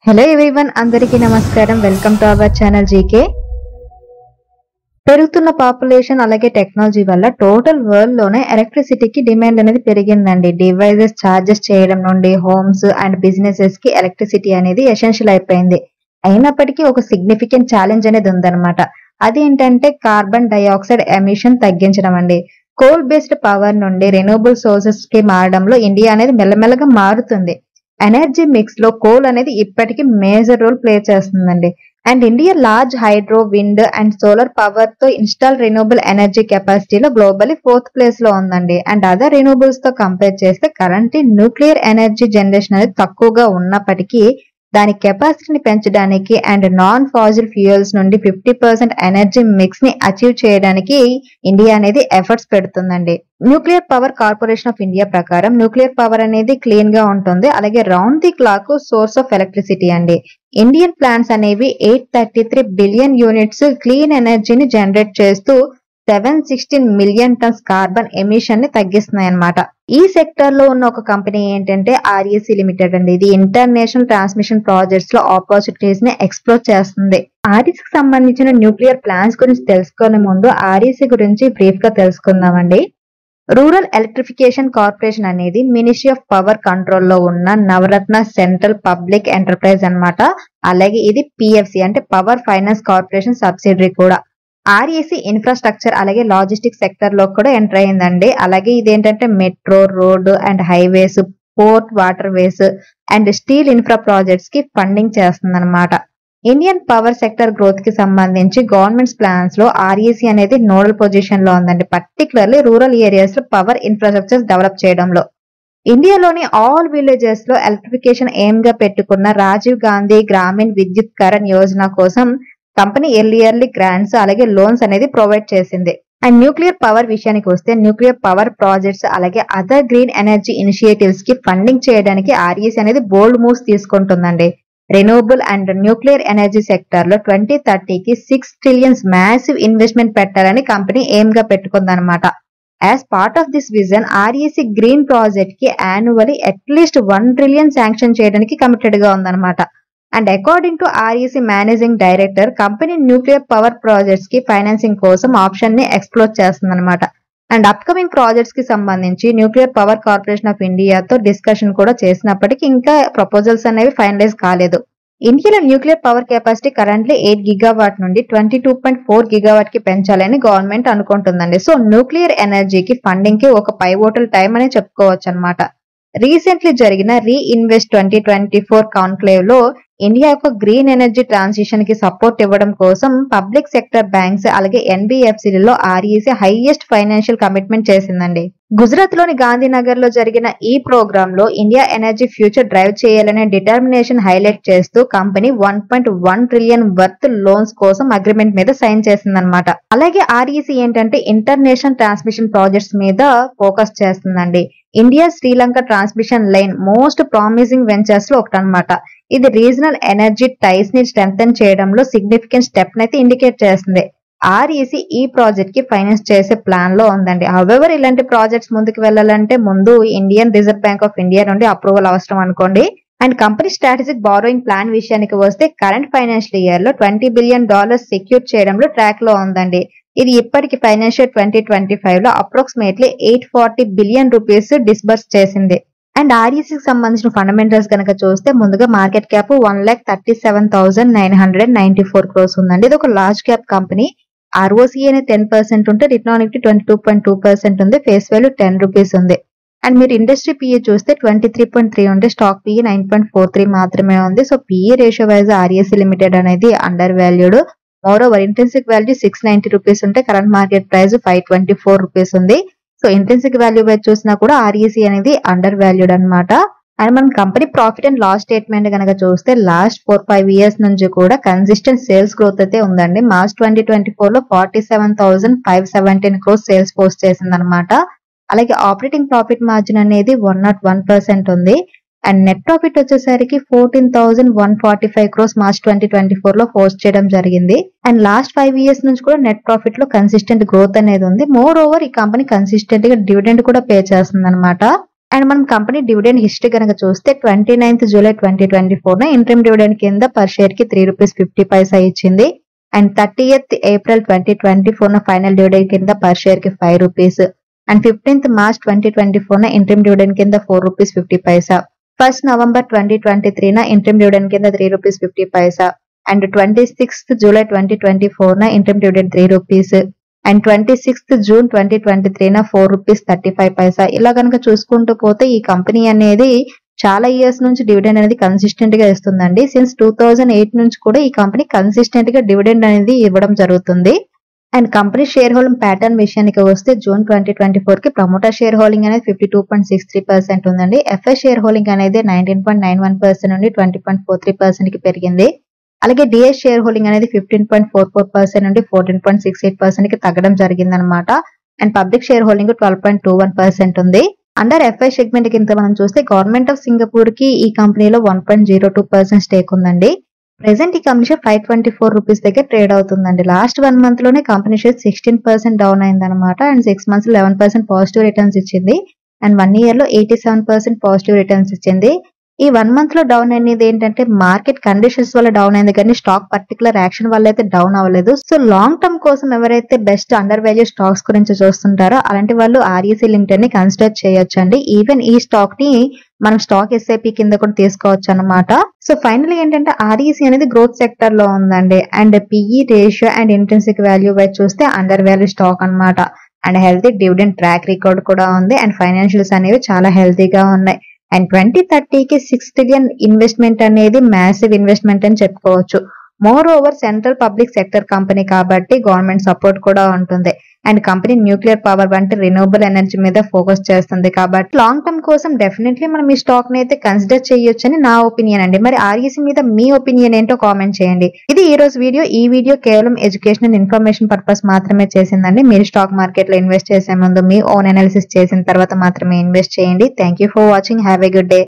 Hello everyone, అందరికీ నమస్కారం. Welcome to our channel GK. పెరుగుతున్న పాపులేషన్ అలాగే టెక్నాలజీ వల్ల టోటల్ వరల్డ్ లోనే ఎలక్ట్రిసిటీకి డిమాండ్ అనేది పెరిగిందండి. డివైజెస్ చార్జెస్ చేయడం నుండి హోమ్స్ అండ్ బిజినెసెస్ కి ఎలక్ట్రిసిటీ అనేది ఎసెన్షియల్ అయిపోయింది. అయినప్పటికీ ఒక సిగ్నిఫికెంట్ ఛాలెంజ్ అనేది ఉందన్నమాట. అదేంటంటే కార్బన్ డైఆక్సైడ్ ఎమిషన్ తగ్గించడం అండి. కోల్ బేస్డ్ పవర్ నుండి రెన్యూబుల్ సోర్సెస్ కి మారడంలో ఇండియా అనేది మెల్లమెల్లగా మారుతుంది. ఎనర్జీ మిక్స్ లో కోల్ అనేది ఇప్పటికీ మేజర్ రోల్ ప్లే చేస్తుందండి. And India large hydro, wind and solar power తో ఇన్స్టాల్ రెన్యూబుల్ ఎనర్జీ కెపాసిటీలో గ్లోబల్లీ 4th ప్లేస్ లో ఉందండి. అండ్ అదర్ రెన్యూబుల్స్ తో కంపేర్ చేస్తే కరెంట్లీ న్యూక్లియర్ ఎనర్జీ జనరేషన్ అనేది తక్కువగా ఉన్నప్పటికీ దాని కెపాసిటీని పెంచడానికి అండ్ నాన్ ఫాజిల్ ఫ్యూయల్స్ నుండి 50% ఎనర్జీ మిక్స్ ని అచీవ్ చేయడానికి ఇండియా అనేది ఎఫర్ట్స్ పెడుతుందండి. Nuclear power corporation of India ప్రకారం న్యూక్లియర్ పవర్ అనేది క్లీన్ గా ఉంటుంది, అలాగే round the clock source of electricity అండి. ఇండియన్ ప్లాంట్స్ అనేవి 833 బిలియన్ యూనిట్స్ క్లీన్ ఎనర్జీని జనరేట్ చేస్తూ 716 మిలియన్ టన్స్ కార్బన్ ఎమిషన్ ని తగ్గిస్తున్నాయి అన్నమాట. ఈ సెక్టర్ లో ఉన్న ఒక కంపెనీ ఏంటంటే ఆర్ఈసీ లిమిటెడ్ అండి. ఇది ఇంటర్నేషనల్ ట్రాన్స్మిషన్ ప్రాజెక్ట్స్ లో ఆపర్చునిటీస్ ని ఎక్స్ప్లోర్ చేస్తుంది. ఆర్ఈసీకి సంబంధించిన న్యూక్లియర్ ప్లాంట్స్ గురించి తెలుసుకునే ముందు ఆర్ఈసీ గురించి బ్రీఫ్ గా తెలుసుకుందామండి. రూరల్ ఎలక్ట్రిఫికేషన్ కార్పొరేషన్ అనేది మినిస్ట్రీ ఆఫ్ పవర్ కంట్రోల్ లో ఉన్న నవరత్న సెంట్రల్ పబ్లిక్ ఎంటర్ప్రైజ్ అన్నమాట. అలాగే ఇది పిఎఫ్సి అంటే పవర్ ఫైనాన్స్ కార్పొరేషన్ సబ్సిడరీ కూడా. ఆర్ఈసీ ఇన్ఫ్రాస్ట్రక్చర్ అలాగే లాజిస్టిక్ సెక్టర్ లో కూడా ఎంటర్ అయిందండి. అలాగే ఇదేంటంటే metro, road and highways, port, water ways and steel infra projects కి ఫండింగ్ చేస్తుంది అనమాట. ఇండియన్ పవర్ సెక్టర్ గ్రోత్ కి సంబంధించి గవర్నమెంట్స్ ప్లాన్స్ లో ఆర్ఈసీ అనేది నోడల్ పొజిషన్ లో ఉందండి. పర్టికులర్లీ రూరల్ ఏరియాస్ లో పవర్ ఇన్ఫ్రాస్ట్రక్చర్ డెవలప్ చేయడంలో. ఇండియాలోని ఆల్ విలేజెస్ లో ఎలక్ట్రిఫికేషన్ ఎయిమ్ గా పెట్టుకున్న రాజీవ్ గాంధీ గ్రామీణ్ విద్యుత్ కరణ్ యోజన కోసం కంపెనీ ఎర్లీ గ్రాంట్స్ అలాగే లోన్స్ అనేది ప్రొవైడ్ చేసింది. అండ్ న్యూక్లియర్ పవర్ విషయానికి వస్తే న్యూక్లియర్ పవర్ ప్రాజెక్ట్స్ అలాగే అదర్ గ్రీన్ ఎనర్జీ ఇనిషియేటివ్స్ కి ఫండింగ్ చేయడానికి ఆర్ఈసీ అనేది బోల్డ్ మూవ్స్ తీసుకుంటుందండి. Renewable and nuclear energy sector లో 2030కి 6 ట్రిలియన్స్ మ్యాసివ్ ఇన్వెస్ట్మెంట్ పెట్టాలని కంపెనీ ఎయిమ్ గా పెట్టుకుందన్నమాట. As part of this vision REC green project కి యాన్యువల్లీ అట్లీస్ట్ 1 ట్రిలియన్ శాంక్షన్ చేయడానికి కమిటెడ్ గా ఉందన్నమాట. And according to REC managing director, company nuclear power projects కి ఫైనాన్సింగ్ కోసం ఆప్షన్ ని ఎక్స్ప్లోర్ చేస్తుందన్నమాట. అండ్ అప్కమింగ్ ప్రాజెక్ట్స్ కి సంబంధించి న్యూక్లియర్ పవర్ కార్పొరేషన్ ఆఫ్ ఇండియాతో డిస్కషన్ కూడా చేసినప్పటికీ ఇంకా ప్రపోజల్స్ అనేవి ఫైనలైజ్ కాలేదు. ఇండియాలో nuclear power capacity currently 8 gigawatt నుండి 22.4 గిగావాట్ కి పెంచాలని గవర్నమెంట్ అనుకుంటుందండి. సో న్యూక్లియర్ ఎనర్జీకి ఫండింగ్ కి ఒక పైవోటల్ టైం అని చెప్పుకోవచ్చు అనమాట. రీసెంట్లీ జరిగిన రీఇన్వెస్ట్ 2024 కాన్క్లేవ్ లో ఇండియా యొక్క గ్రీన్ ఎనర్జీ ట్రాన్సిషన్ కి సపోర్ట్ ఇవ్వడం కోసం పబ్లిక్ సెక్టర్ బ్యాంక్స్ అలాగే ఎన్బిఎఫ్సిలలో ఆర్ఈసీ హైయెస్ట్ ఫైనాన్షియల్ కమిట్మెంట్ చేసిందండి. గుజరాత్ లోని గాంధీనగర్ లో జరిగిన ఈ ప్రోగ్రామ్ లో ఇండియా ఎనర్జీ ఫ్యూచర్ డ్రైవ్ చేయాలనే డిటర్మినేషన్ హైలైట్ చేస్తూ కంపెనీ 1.1 ట్రిలియన్ వర్త్ లోన్స్ కోసం అగ్రిమెంట్ మీద సైన్ చేసిందనమాట. అలాగే ఆర్ఈసీ ఏంటంటే ఇంటర్నేషనల్ ట్రాన్స్మిషన్ ప్రాజెక్ట్స్ మీద ఫోకస్ చేస్తుందండి. India Sri Lanka transmission line most promising ventures లో ఒకటనమాట. ఇది రీజనల్ ఎనర్జీ టైస్ ని స్ట్రెంథెన్ చేయడంలో సిగ్నిఫికెంట్ స్టెప్ నైతే ఇండికేట్ చేస్తుంది. ఆర్ఈసీ ఈ ప్రాజెక్ట్ కి ఫైనాన్స్ చేసే ప్లాన్ లో ఉందండి. హౌవెవర్ ఇలాంటి ప్రాజెక్ట్స్ ముందుకు వెళ్లాలంటే ముందు Indian reserve bank of India నుండి అప్రూవల్ అవసరం అనుకోండి. And company strategic borrowing plan విషయానికి వస్తే కరెంట్ ఫైనాన్షియల్ ఇయర్ లో $20 బిలియన్ సెక్యూర్ చేయడంలో ట్రాక్ లో ఉందండి. ఇది ఇప్పటికి ఫైనాన్షియల్ 2025 లో అప్రాక్సిమేట్లీ 840 బిలియన్ రూపీస్ డిస్బర్స్ చేసింది. అండ్ ఆర్ఈసీకి సంబంధించిన ఫండమెంటల్స్ కనుక చూస్తే ముందుగా మార్కెట్ క్యాప్ 1,37,994 crores ఉందండి. ఇది ఒక లార్జ్ క్యాప్ కంపెనీ. ఆర్ఓసీ అనేది 10% ఉంటే రిటర్న్ ఆన్ ఈక్విటీ 22.2% ఉంది. ఫేస్ వాల్యూ 10 రూపీస్ ఉంది. అండ్ మీరు ఇండస్ట్రీ పిఈ చూస్తే 23.3 ఉంటే స్టాక్ పిఈ 9.43 మాత్రమే ఉంది. So PE ratio wise REC limited అనేది under valued. More over intrinsic value 690 rupees ఉంటే కరెంట్ మార్కెట్ ప్రైస్ 524 రూపీస్ ఉంది. సో ఇంట్రెన్సిక్ వాల్యూ వైజ్ చూసినా కూడా ఆర్ఈసీ అనేది అండర్ వాల్యూడ్ అనమాట. అండ్ మనం company profit and loss statement కనుక చూస్తే లాస్ట్ 4-5 ఇయర్స్ నుంచి కూడా కన్సిస్టెంట్ సేల్స్ గ్రోత్ అయితే ఉందండి. మార్చ్ 2024 లో 47,517 crores సేల్స్ పోస్ట్ చేసింది అనమాట. అలాగే ఆపరేటింగ్ ప్రాఫిట్ మార్జిన్ అనేది 101% ఉంది. అండ్ నెట్ ప్రాఫిట్ వచ్చేసరికి 14,145 crores మార్చ్ 2024 లో పోస్ట్ చేయడం జరిగింది. అండ్ లాస్ట్ 5 ఇయర్స్ నుంచి కూడా నెట్ ప్రాఫిట్ లో కన్సిస్టెంట్ గ్రోత్ అనేది ఉంది. మోర్ ఓవర్ ఈ కంపెనీ కన్సిస్టెంట్ గా డివిడెండ్ కూడా పే చేస్తుంది అనమాట. అండ్ మనం కంపెనీ డివిడెండ్ హిస్టరీ కనుక చూస్తే 29th July 2024 ఇంటరిమ్ డివిడెండ్ కింద పర్ షేర్ కి ₹3.50 ఇచ్చింది. And 30th April 2024 final dividend కింద పర్ షేర్ కి ₹5. And 15th March 2024 interim dividend కింద ₹4.50. 1st November 2023 ఇంటరిమ్ డివిడెండ్ కింద ₹3.50. And 26th July 2024 interim dividend ₹3. And 26th June 2023 ₹4.35. ఇలా కనుక చూసుకుంటూ పోతే ఈ కంపెనీ అనేది చాలా ఇయర్స్ నుంచి డివిడెండ్ అనేది కన్సిస్టెంట్ గా ఇస్తుందండి. సిన్స్ 2008 నుంచి కూడా ఈ కంపెనీ కన్సిస్టెంట్ గా డివిడెండ్ అనేది ఇవ్వడం జరుగుతుంది. And company share holding pattern విషయానికి వస్తే జూన్ 2024 కి ప్రమోటర్ షేర్ హోల్డింగ్ అనేది 52.63% ఉందండి. ఎఫ్ఐ షేర్ హోల్డింగ్ అనేది 19.91% నుండి 20.43% కి పెరిగింది. అలాగే డిఎస్ షేర్ హోల్డింగ్ అనేది 15.44% నుండి 14.68% కి తగ్గడం జరిగిందనమాట. అండ్ పబ్లిక్ షేర్ హోల్డింగ్ 12.21% ఉంది. అండర్ ఎఫ్ఐ సెగ్మెంట్ కింద మనం చూస్తే గవర్నమెంట్ ఆఫ్ సింగపూర్ కి ఈ కంపెనీలో 1.02% స్టేక్ ఉందండి. ప్రెసెంట్ ఈ కంపెనీ షేర్ ₹524 దగ్గర ట్రేడ్ అవుతుందండి. లాస్ట్ 1 month లోనే కంపెనీ షేర్ 16% డౌన్ అయిందనమాట. అండ్ 6 months 11% పాజిటివ్ రిటర్న్స్ ఇచ్చింది. అండ్ 1 year లో 87% పాజిటివ్ రిటర్న్స్ ఇచ్చింది. ఈ 1 month లో డౌన్ అనేది ఏంటంటే మార్కెట్ కండిషన్స్ వల్ల డౌన్ అయింది కానీ స్టాక్ పర్టికులర్ యాక్షన్ వల్ల అయితే డౌన్ అవ్వలేదు. సో లాంగ్ టర్మ్ కోసం ఎవరైతే బెస్ట్ అండర్ వాల్యూ స్టాక్స్ గురించి చూస్తుంటారో అలాంటి వాళ్ళు ఆర్ఈసీ లిమిటెడ్ ని కన్సిడర్ చేయొచ్చండి. ఈవెన్ ఈ స్టాక్ ని మనం స్టాక్ ఎస్ఐపి కింద కూడా తీసుకోవచ్చు అనమాట. సో ఫైనల్ ఏంటంటే ఆర్ఈసీ అనేది గ్రోత్ సెక్టర్ లో ఉందండి. And PE ratio and intrinsic value wise చూస్తే అండర్ వాల్యూ స్టాక్ అనమాట. And healthy dividend track record కూడా ఉంది. అండ్ ఫైనాన్షియల్స్ అనేవి చాలా హెల్తీగా ఉన్నాయి. అండ్ 2030కి 6 trillion ఇన్వెస్ట్మెంట్ అనేది మ్యాసివ్ ఇన్వెస్ట్మెంట్ అని చెప్పుకోవచ్చు. More over central public sector company కాబట్టి గవర్నమెంట్ సపోర్ట్ కూడా ఉంటుంది. అండ్ కంపెనీ న్యూక్లియర్ పవర్ వంటి రిన్యూవబుల్ ఎనర్జీ మీద ఫోకస్ చేస్తుంది కాబట్టి లాంగ్ టర్మ్ కోసం డెఫినెట్లీ మనం ఈ స్టాక్ ని అయితే కన్సిడర్ చేయొచ్చు అని నా ఒపీనియన్ అండి. మరి ఆర్ఈసీ మీద మీ ఒపీనియన్ ఏంటో కామెంట్ చేయండి. ఇది ఈ రోజు వీడియో. ఈ వీడియో కేవలం ఎడ్యుకేషనల్ ఇన్ఫర్మేషన్ పర్పస్ మాత్రమే చేసిందండి. మీరు స్టాక్ మార్కెట్ లో ఇన్వెస్ట్ చేసే ముందు మీ ఓన్ అనాలిసిస్ చేసిన తర్వాత మాత్రమే ఇన్వెస్ట్ చేయండి. Thank you for watching. Have a good day.